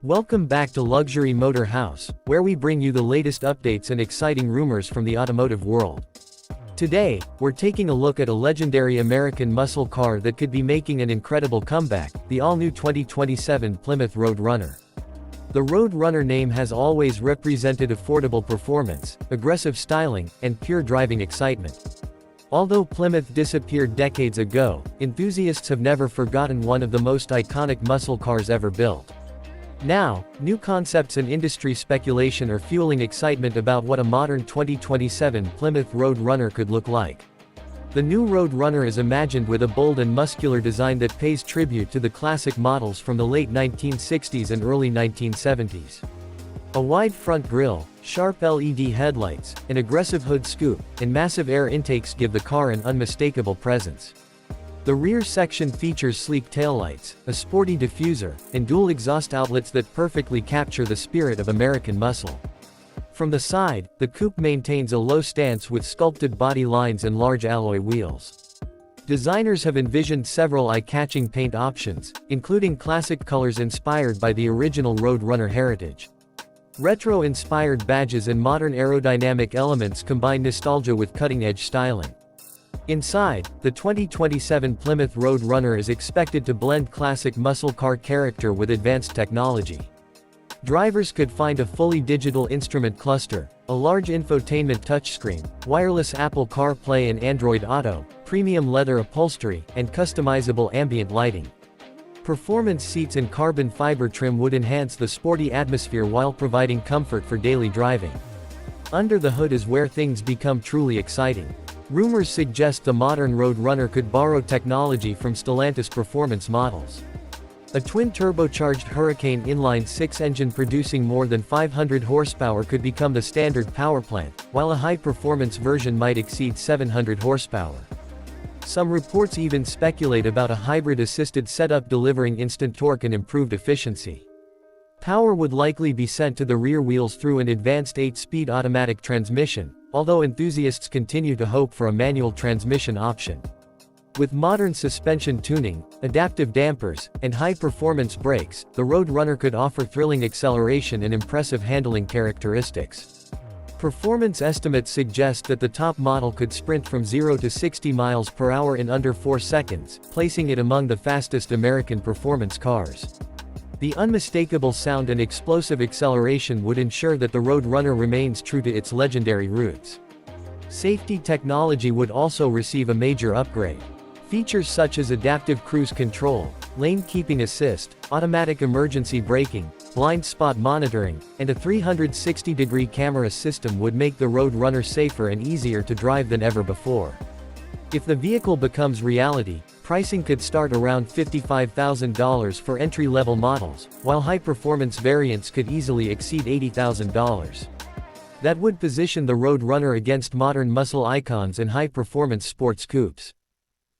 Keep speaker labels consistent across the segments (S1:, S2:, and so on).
S1: Welcome back to Luxury Motor House, where we bring you the latest updates and exciting rumors from the automotive world. Today, we're taking a look at a legendary American muscle car that could be making an incredible comeback, the all-new 2027 Plymouth Road Runner. The Road Runner name has always represented affordable performance, aggressive styling, and pure driving excitement. Although Plymouth disappeared decades ago, enthusiasts have never forgotten one of the most iconic muscle cars ever built. Now, new concepts and industry speculation are fueling excitement about what a modern 2027 Plymouth Road Runner could look like. The new Road Runner is imagined with a bold and muscular design that pays tribute to the classic models from the late 1960s and early 1970s. A wide front grille, sharp LED headlights, an aggressive hood scoop, and massive air intakes give the car an unmistakable presence. The rear section features sleek taillights, a sporty diffuser, and dual exhaust outlets that perfectly capture the spirit of American muscle. From the side, the coupe maintains a low stance with sculpted body lines and large alloy wheels. Designers have envisioned several eye-catching paint options, including classic colors inspired by the original Road Runner heritage. Retro-inspired badges and modern aerodynamic elements combine nostalgia with cutting-edge styling. Inside, the 2027 Plymouth Road Runner is expected to blend classic muscle car character with advanced technology. Drivers could find a fully digital instrument cluster, a large infotainment touchscreen, wireless Apple CarPlay and Android Auto, premium leather upholstery, and customizable ambient lighting. Performance seats and carbon fiber trim would enhance the sporty atmosphere while providing comfort for daily driving. Under the hood is where things become truly exciting. Rumors suggest the modern Road Runner could borrow technology from Stellantis performance models. A twin-turbocharged Hurricane inline-6 engine producing more than 500 horsepower could become the standard powerplant, while a high-performance version might exceed 700 horsepower. Some reports even speculate about a hybrid-assisted setup delivering instant torque and improved efficiency. Power would likely be sent to the rear wheels through an advanced 8-speed automatic transmission, although enthusiasts continue to hope for a manual transmission option. With modern suspension tuning, adaptive dampers, and high-performance brakes, the Road Runner could offer thrilling acceleration and impressive handling characteristics. Performance estimates suggest that the top model could sprint from 0 to 60 miles per hour in under 4 seconds, placing it among the fastest American performance cars. The unmistakable sound and explosive acceleration would ensure that the Road Runner remains true to its legendary roots. Safety technology would also receive a major upgrade. Features such as adaptive cruise control, lane keeping assist, automatic emergency braking, blind spot monitoring, and a 360-degree camera system would make the Road Runner safer and easier to drive than ever before. If the vehicle becomes reality, pricing could start around $55,000 for entry-level models, while high-performance variants could easily exceed $80,000. That would position the Road Runner against modern muscle icons and high-performance sports coupes.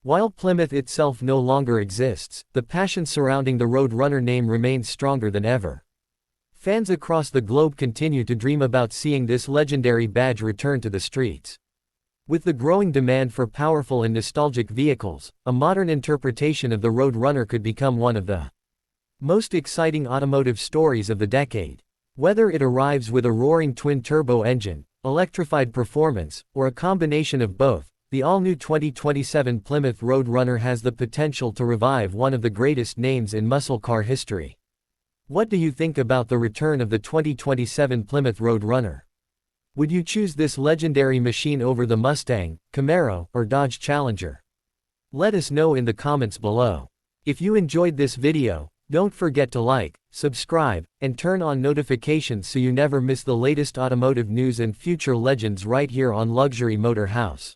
S1: While Plymouth itself no longer exists, the passion surrounding the Road Runner name remains stronger than ever. Fans across the globe continue to dream about seeing this legendary badge return to the streets. With the growing demand for powerful and nostalgic vehicles, a modern interpretation of the Road Runner could become one of the most exciting automotive stories of the decade. Whether it arrives with a roaring twin-turbo engine, electrified performance, or a combination of both, the all-new 2027 Plymouth Road Runner has the potential to revive one of the greatest names in muscle car history. What do you think about the return of the 2027 Plymouth Road Runner? Would you choose this legendary machine over the Mustang, Camaro, or Dodge Challenger? Let us know in the comments below. If you enjoyed this video, don't forget to like, subscribe, and turn on notifications so you never miss the latest automotive news and future legends right here on Luxury Motor House.